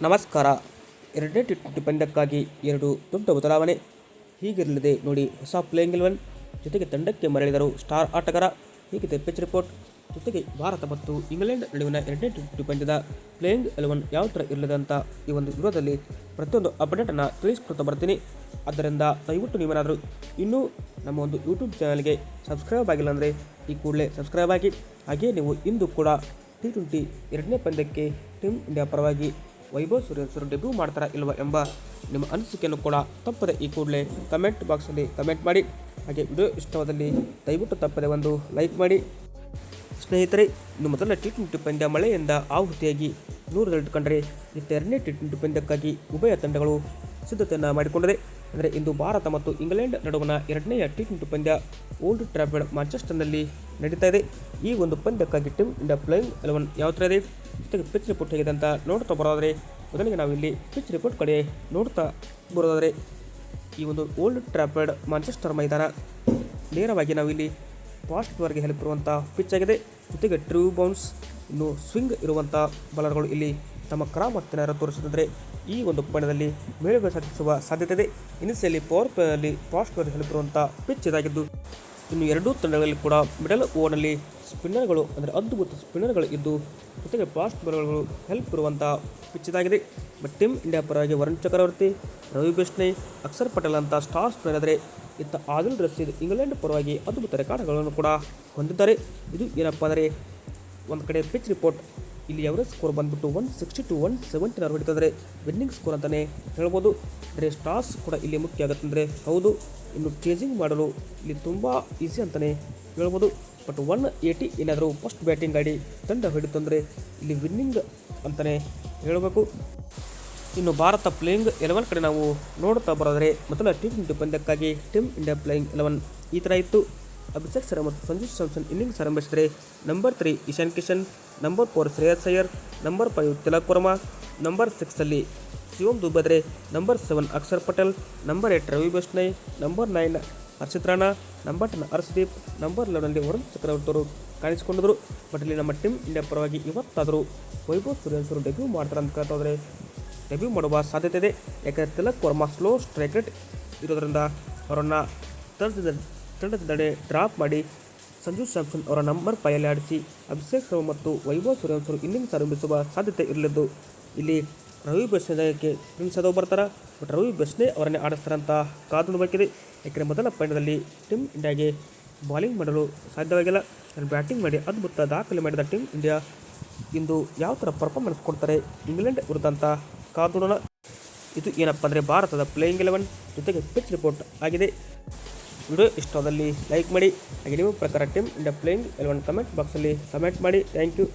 ನಮಸ್ಕಾರ. ಎರಡನೇ ಟಿ20 ಪಂದ್ಯಕ್ಕಾಗಿ ಎರಡು ದೊಡ್ಡ ಬದಲಾವಣೆ ಹೀಗಿರಲಿದೆ ನೋಡಿ. ಹೊಸ ಪ್ಲೇಯಿಂಗ್ 11 ಜೊತೆಗೆ ತಂಡಕ್ಕೆ ಮರಳಿದರು ಸ್ಟಾರ್ ಆಟಗಾರ. ಹೀಗಿದೆ ಪಿಚ್ ರಿಪೋರ್ಟ್. ಜೊತೆಗೆ ಭಾರತ ಮತ್ತು ಇಂಗ್ಲೆಂಡ್ ನಡುವಿನ ಎರಡನೇ ಟಿ20 ಪಂದ್ಯದ ಪ್ಲೇಯಿಂಗ್ 11 ಯಾವ ಥರ ಇರಲಿದೆ ಅಂತ ಈ ಒಂದು ವಿಡಿಯೋದಲ್ಲಿ ಪ್ರತಿಯೊಂದು ಅಪ್ಡೇಟನ್ನು ತಿಳಿಸ್ಕೊಡ್ತಾ ಬರ್ತೀನಿ. ಆದ್ದರಿಂದ ದಯವಿಟ್ಟು ನೀವೇನಾದರೂ ಇನ್ನೂ ನಮ್ಮ ಒಂದು ಯೂಟ್ಯೂಬ್ ಚಾನಲ್ಗೆ ಸಬ್ಸ್ಕ್ರೈಬ್ ಆಗಿಲ್ಲ ಅಂದರೆ ಈ ಕೂಡಲೇ ಸಬ್ಸ್ಕ್ರೈಬ್ ಆಗಿ. ಹಾಗೆಯೇ ನೀವು ಇಂದು ಕೂಡ ಟಿ20 ಎರಡನೇ ಪಂದ್ಯಕ್ಕೆ ಟೀಮ್ ಇಂಡಿಯಾ ಪರವಾಗಿ ವೈಭವ್ ಸೂರ್ಯವಂಶಿ ಡೆಬ್ಯೂ ಮಾಡ್ತಾರಾ ಇಲ್ವಾ ಎಂಬ ನಿಮ್ಮ ಅನಿಸಿಕೆಯನ್ನು ಕೂಡ ತಪ್ಪದೆ ಈ ಕೂಡಲೇ ಕಮೆಂಟ್ ಬಾಕ್ಸಲ್ಲಿ ಕಮೆಂಟ್ ಮಾಡಿ. ಹಾಗೆ ವಿಡಿಯೋ ಇಷ್ಟವಾದಲ್ಲಿ ದಯವಿಟ್ಟು ತಪ್ಪದೆ ಒಂದು ಲೈಕ್ ಮಾಡಿ. ಸ್ನೇಹಿತರೆ, ಇನ್ನು ಮೊದಲ ಟಿ20 ಪಂದ್ಯ ಮಳೆಯಿಂದ ಆಹುತಿಯಾಗಿ 100 ರನ್ ಕಂಡರೆ ಎರಡನೇ ಟಿ20 ಪಂದ್ಯಕ್ಕಾಗಿ ಉಭಯ ತಂಡಗಳು ಸಿದ್ಧತೆಯನ್ನು ಮಾಡಿಕೊಂಡಿದೆ. ಅಂದರೆ ಇಂದು ಭಾರತ ಮತ್ತು ಇಂಗ್ಲೆಂಡ್ ನಡುವಣ ಎರಡನೆಯ ಟಿ20 ಪಂದ್ಯ ಓಲ್ಡ್ ಟ್ರಾಫರ್ಡ್ ಮ್ಯಾಂಚೆಸ್ಟರ್ನಲ್ಲಿ ನಡೀತಾ ಇದೆ. ಈ ಒಂದು ಪಂದ್ಯಕ್ಕಾಗಿ ಟೀಮ್ ಇಂಡಿಯಾ ಪ್ಲೇಯಿಂಗ್ 11 ಯಾವ ಥರ ಇದೆ ಜೊತೆಗೆ ಪಿಚ್ ರಿಪೋರ್ಟ್ ಹೇಗಿದೆ ಅಂತ ನೋಡ್ತಾ ಬರೋದಾದರೆ, ಮೊದಲಿಗೆ ನಾವು ಇಲ್ಲಿ ಪಿಚ್ ರಿಪೋರ್ಟ್ ಕಡೆ ನೋಡ್ತಾ ಬರೋದಾದರೆ, ಈ ಒಂದು ಓಲ್ಡ್ ಟ್ರಾಫರ್ಡ್ ಮ್ಯಾಂಚೆಸ್ಟರ್ ಮೈದಾನ ನೇರವಾಗಿ ನಾವು ಇಲ್ಲಿ ಫಾಸ್ಟ್ ಬಾಲ್ಗೆ ಹೆಲ್ಪ್ ಇರುವಂಥ ಪಿಚ್ ಆಗಿದೆ. ಜೊತೆಗೆ ಟ್ರೂ ಬೌನ್ಸ್ ಇನ್ನು ಸ್ವಿಂಗ್ ಇರುವಂಥ ಬಾಲರ್ಗಳು ಇಲ್ಲಿ ತಮ್ಮ ಕ್ರಮವನ್ನು ತೋರಿಸಿದರೆ ಈ ಒಂದು ಪಂದ್ಯದಲ್ಲಿ ಮೇಲುಗೈ ಸಾಧಿಸುವ ಸಾಧ್ಯತೆ ಇದೆ. ಇನಿಷಿಯಲಿ ಪವರ್ ಪ್ಲೇಯಲ್ಲಿ ಫಾಸ್ಟ್ ಬಾಲ್ಗೆ ಹೆಲ್ಪ್ ಇರುವಂಥ ಪಿಚ್ ಇದಾಗಿದ್ದು, ಇನ್ನು ಎರಡೂ ತಂಡಗಳಲ್ಲಿ ಕೂಡ ಮಿಡಲ್ ಓವರ್ನಲ್ಲಿ ಸ್ಪಿನ್ನರ್ಗಳು ಅಂದರೆ ಅದ್ಭುತ ಸ್ಪಿನ್ನರ್ಗಳು ಇದ್ದು ಜೊತೆಗೆ ಫಾಸ್ಟ್ ಬಾಲ್ಗಳು ಹೆಲ್ಪ್ ಇರುವಂಥ ಪಿಚ್ ಇದಾಗಿದೆ. ಬಟ್ ಟೀಮ್ ಇಂಡಿಯಾ ಪರವಾಗಿ ವರುಣ್ ಚಕ್ರವರ್ತಿ, ರವಿ ಬಿಷ್ಣೈ, ಅಕ್ಷರ್ ಪಟೇಲ್ ಅಂತ ಸ್ಟಾರ್ ಸ್ಪಿನ್ನರ್ ಆದರೆ ಇತ್ತ ಆದಿಲ್ ರಶೀದ್ ಇಂಗ್ಲೆಂಡ್ ಪರವಾಗಿ ಅದ್ಭುತ ರೆಕಾರ್ಡ್ಗಳನ್ನು ಕೂಡ ಹೊಂದಿದ್ದಾರೆ. ಇದು ಏನಪ್ಪ ಅಂದರೆ, ಒಂದು ಕಡೆ ಪಿಚ್ ರಿಪೋರ್ಟ್ ಇಲ್ಲಿ ಎವರೇಜ್ ಸ್ಕೋರ್ ಬಂದುಬಿಟ್ಟು 160 to 170 ರನ್ ಹೊಡಿತಂದರೆ ವಿನ್ನಿಂಗ್ ಸ್ಕೋರ್ ಅಂತಲೇ ಹೇಳ್ಬೋದು. ಅಂದರೆ ಸ್ಟಾರ್ಸ್ ಕೂಡ ಇಲ್ಲಿ ಮುಖ್ಯ ಆಗುತ್ತೆ ಅಂದರೆ ಹೌದು. ಇನ್ನು ಚೇಸಿಂಗ್ ಮಾಡಲು ಇಲ್ಲಿ ತುಂಬ ಈಸಿ ಅಂತಲೇ ಹೇಳ್ಬೋದು. ಬಟ್ 180 ಏನಾದರೂ ಫಸ್ಟ್ ಬ್ಯಾಟಿಂಗ್ ಆಡಿ ತಂಡ ಹೊಡಿತು ಅಂದರೆ ಇಲ್ಲಿ ವಿನ್ನಿಂಗ್ ಅಂತಲೇ ಹೇಳಬೇಕು. ಇನ್ನು ಭಾರತ ಪ್ಲೇಯಿಂಗ್ 11 ಕಡೆ ನಾವು ನೋಡ್ತಾ ಬರೋದರೆ, ಮೊದಲ ಟಿ20 ಪಂದ್ಯಕ್ಕಾಗಿ ಟೀಮ್ ಇಂಡಿಯಾ ಪ್ಲೇಯಿಂಗ್ 11 ಈ ಥರ ಇತ್ತು. ಅಭಿಷೇಕ್ ಶರ್ಮಾ ಮತ್ತು ಸಂಜು ಸ್ಯಾಮ್ಸನ್ ಇನ್ನಿಂಗ್ಸ್ ಆರಂಭಿಸಿದರೆ, number 3 Ishan Kishan, number 4 Shreyas Iyer, number 5 Tilak Varma, number 6 Shivam Dube, number 7 Axar Patel, number 8 Ravi Bishnoi, number 9 Harshit Rana, number 10 Harshdeep, number 11 Varun Chakravarthy ಅವರು ಕಾಣಿಸಿಕೊಂಡಿದ್ದರು. ಬಟ್ ಇಲ್ಲಿ ನಮ್ಮ ಟೀಮ್ ಇಂಡಿಯಾ ಪರವಾಗಿ ಇವತ್ತಾದರೂ ವೈಭವ್ ಸೂರ್ಯವಂಶಿ ಡೆಬ್ಯೂ ಮಾಡ್ತಾರೆ ಅಂತ ಕೇಳ್ತಾ ಹೋದರೆ ಡೆಬ್ಯೂ ಮಾಡುವ ಸಾಧ್ಯತೆ ಇದೆ. ಯಾಕಂದರೆ Tilak Varma slow strike rate ಇರೋದರಿಂದ ಅವರನ್ನು ತಂಡದಿಂದಲೇ ಡ್ರಾಪ್ ಮಾಡಿ ಸಂಜು ಸ್ಯಾಮ್ಸನ್ ಅವರ ನಂಬರ್ 5 ಆಡಿಸಿ ಅಭಿಷೇಕ್ ಶರ್ಮಾ ಮತ್ತು ವೈಭವ್ ಸೂರ್ಯವಂಶಿ ಇನ್ನಿಂಗ್ಸ್ ಆರಂಭಿಸುವ ಸಾಧ್ಯತೆ ಇರಲಿದ್ದು, ಇಲ್ಲಿ ರವಿ ಬಿಷ್ಣೈಗೆ ಪ್ರಿನ್ಸ್ ಯಾದವ್ ಬರ್ತಾರೆ. ಬಟ್ ರವಿ ಬಿಷ್ಣೈ ಅವರನ್ನೇ ಆಡಿಸ್ತಾರೆ ಅಂತ ಕಾದು ನೋಡಬೇಕಿದೆ. ಯಾಕೆಂದರೆ ಮೊದಲ ಪಂದ್ಯದಲ್ಲಿ ಟೀಮ್ ಇಂಡಿಯಾಗೆ ಬಾಲಿಂಗ್ ಮಾಡಲು ಸಾಧ್ಯವಾಗಿಲ್ಲ. ಬ್ಯಾಟಿಂಗ್ ಮಾಡಿ ಅದ್ಭುತ ದಾಖಲೆ ಮಾಡಿದ ಟೀಮ್ ಇಂಡಿಯಾ ಇಂದು ಯಾವ ಥರ ಪರ್ಫಾರ್ಮೆನ್ಸ್ ಕೊಡ್ತಾರೆ ಇಂಗ್ಲೆಂಡ್ ವಿರುದ್ಧ ಅಂತ ಕಾದು ನೋಡೋಣ. ಇದು ಏನಪ್ಪ ಅಂದರೆ ಭಾರತದ ಪ್ಲೇಯಿಂಗ್ 11 ಜೊತೆಗೆ ಪಿಚ್ ರಿಪೋರ್ಟ್ ಆಗಿದೆ. ವಿಡಿಯೋ ಇಷ್ಟವಾದಲ್ಲಿ ಲೈಕ್ ಮಾಡಿ. ಹಾಗೆ ನಿಮ್ಮ ಪ್ರಕಾರ ಟೀಮ್ ಇಂಡಿಯಾ ಪ್ಲೇಯಿಂಗ್ 11 ಕಮೆಂಟ್ ಬಾಕ್ಸಲ್ಲಿ ಕಮೆಂಟ್ ಮಾಡಿ. Thank you.